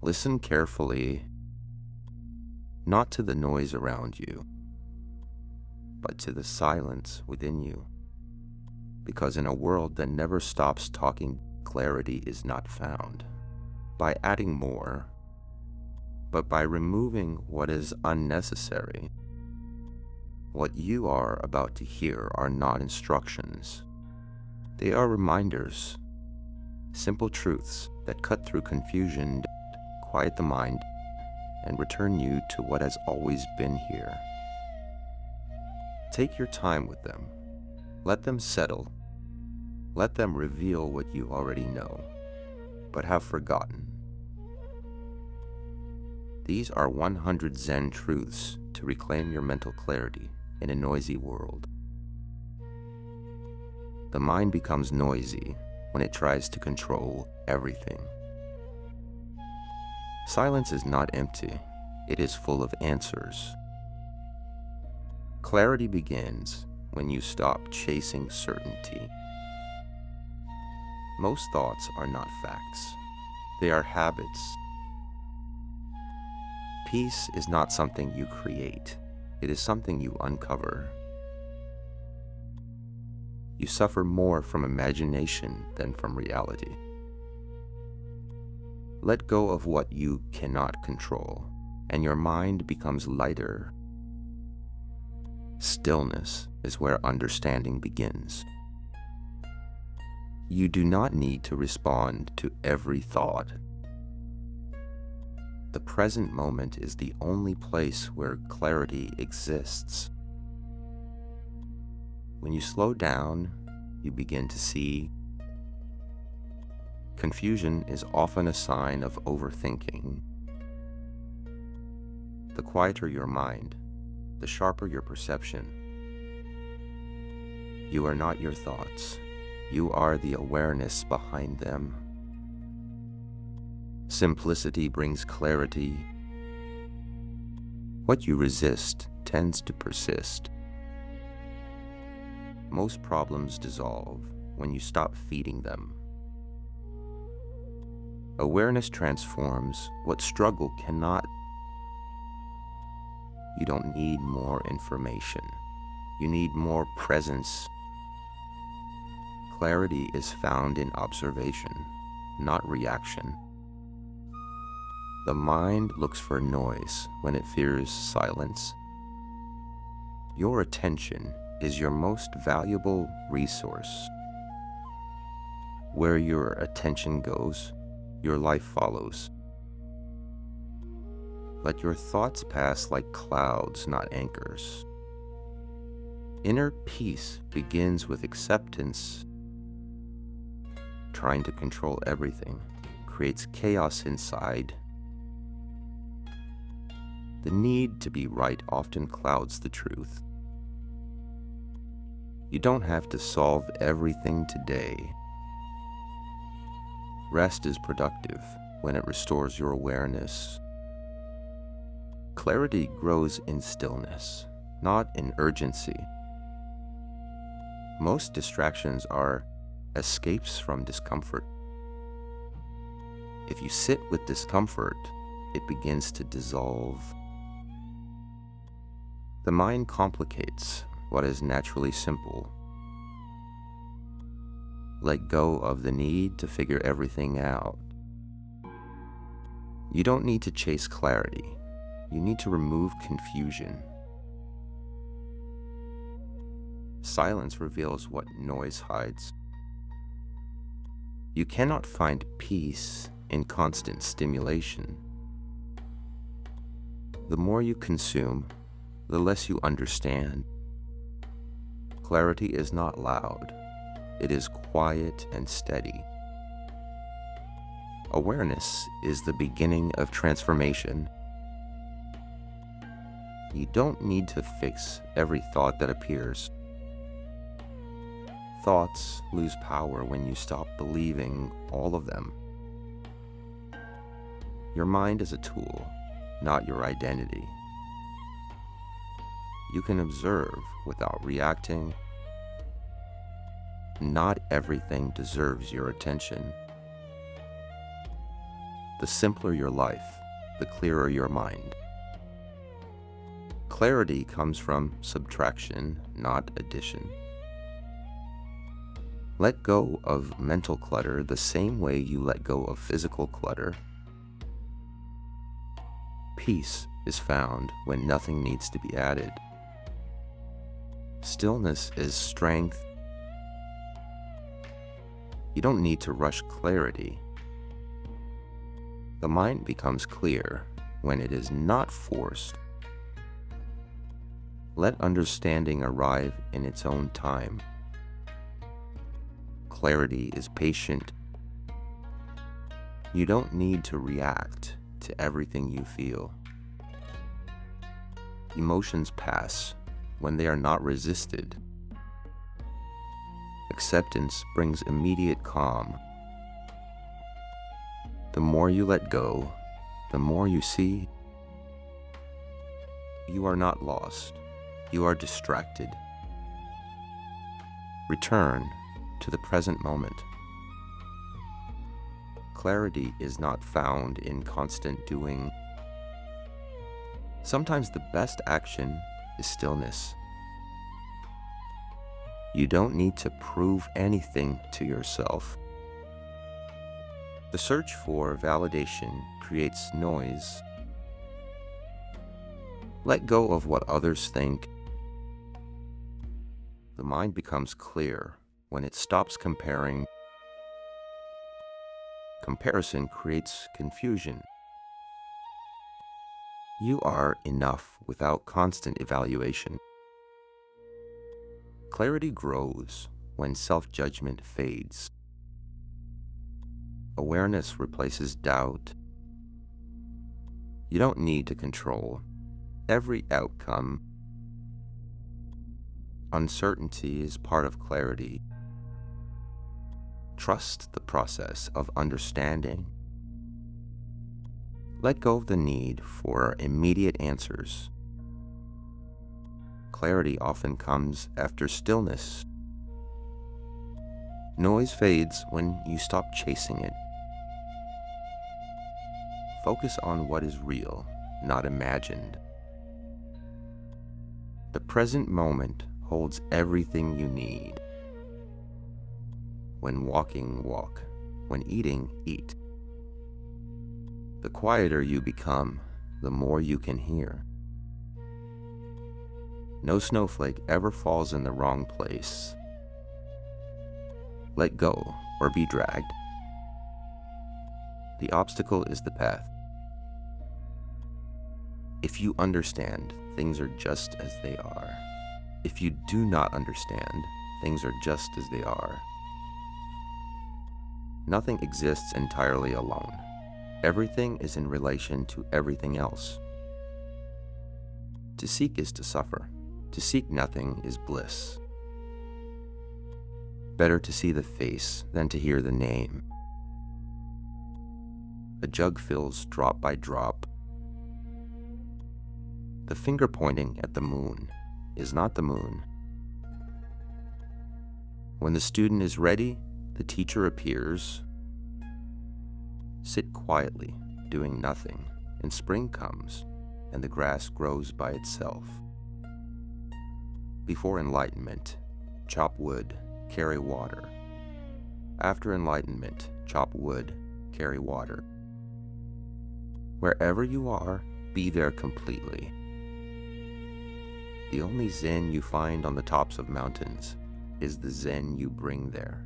Listen carefully, not to the noise around you, but to the silence within you. Because in a world that never stops talking, clarity is not found by adding more, but by removing what is unnecessary. What you are about to hear are not instructions. They are reminders, simple truths that cut through confusion, quiet the mind, and return you to what has always been here. Take your time with them. Let them settle. Let them reveal what you already know, but have forgotten. These are 100 Zen truths to reclaim your mental clarity in a noisy world. The mind becomes noisy when it tries to control everything. Silence is not empty, it is full of answers. Clarity begins when you stop chasing certainty. Most thoughts are not facts, they are habits. Peace is not something you create, it is something you uncover. You suffer more from imagination than from reality. Let go of what you cannot control, and your mind becomes lighter. Stillness is where understanding begins. You do not need to respond to every thought. The present moment is the only place where clarity exists. When you slow down, you begin to see. Confusion is often a sign of overthinking. The quieter your mind, the sharper your perception. You are not your thoughts. You are the awareness behind them. Simplicity brings clarity. What you resist tends to persist. Most problems dissolve when you stop feeding them. Awareness transforms what struggle cannot. You don't need more information. You need more presence. Clarity is found in observation, not reaction. The mind looks for noise when it fears silence. Your attention is your most valuable resource. Where your attention goes, your life follows. Let your thoughts pass like clouds, not anchors. Inner peace begins with acceptance. Trying to control everything creates chaos inside. The need to be right often clouds the truth. You don't have to solve everything today. Rest is productive when it restores your awareness. Clarity grows in stillness, not in urgency. Most distractions are escapes from discomfort. If you sit with discomfort, it begins to dissolve. The mind complicates what is naturally simple. Let go of the need to figure everything out. You don't need to chase clarity. You need to remove confusion. Silence reveals what noise hides. You cannot find peace in constant stimulation. The more you consume, the less you understand. Clarity is not loud. It is quiet and steady. Awareness is the beginning of transformation. You don't need to fix every thought that appears. Thoughts lose power when you stop believing all of them. Your mind is a tool, not your identity. You can observe without reacting. Not everything deserves your attention. the simpler your life, the clearer your mind. Clarity comes from subtraction, not addition. Let go of mental clutter the same way you let go of physical clutter. Peace is found when nothing needs to be added. Stillness is strength. You don't need to rush clarity. The mind becomes clear when it is not forced. Let understanding arrive in its own time. Clarity is patient. You don't need to react to everything you feel. Emotions pass when they are not resisted. Acceptance brings immediate calm. The more you let go, the more you see. You are not lost. You are distracted. Return to the present moment. Clarity is not found in constant doing. Sometimes the best action is stillness. You don't need to prove anything to yourself. The search for validation creates noise. Let go of what others think. The mind becomes clear when it stops comparing. Comparison creates confusion. You are enough without constant evaluation. Clarity grows when self-judgment fades. Awareness replaces doubt. You don't need to control every outcome. Uncertainty is part of clarity. Trust the process of understanding. Let go of the need for immediate answers. Clarity often comes after stillness. Noise fades when you stop chasing it. Focus on what is real, not imagined. The present moment holds everything you need. When walking, walk. When eating, eat. The quieter you become, the more you can hear. No snowflake ever falls in the wrong place. Let go or be dragged. The obstacle is the path. If you understand, things are just as they are. If you do not understand, things are just as they are. Nothing exists entirely alone. Everything is in relation to everything else. To seek is to suffer. To seek nothing is bliss. Better to see the face than to hear the name. A jug fills drop by drop. The finger pointing at the moon is not the moon. When the student is ready, the teacher appears. Sit quietly, doing nothing, and spring comes, and the grass grows by itself. Before enlightenment, chop wood, carry water. After enlightenment, chop wood, carry water. Wherever you are, be there completely. The only Zen you find on the tops of mountains is the Zen you bring there.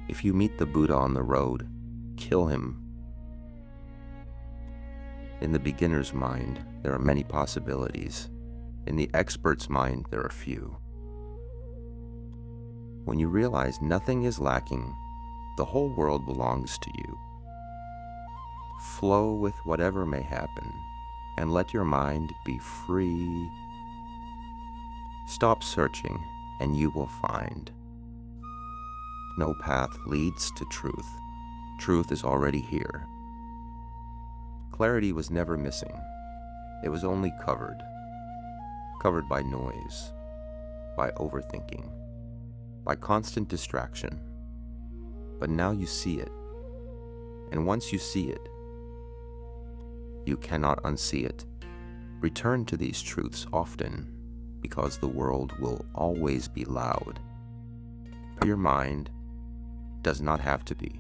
If you meet the Buddha on the road, kill him. In the beginner's mind, there are many possibilities. In the expert's mind, there are few. When you realize nothing is lacking, the whole world belongs to you. Flow with whatever may happen, and let your mind be free. Stop searching, and you will find. No path leads to truth. Truth is already here. Clarity was never missing. It was only covered by noise, by overthinking, by constant distraction. But now you see it. And once you see it, you cannot unsee it. Return to these truths often, because the world will always be loud. But your mind does not have to be.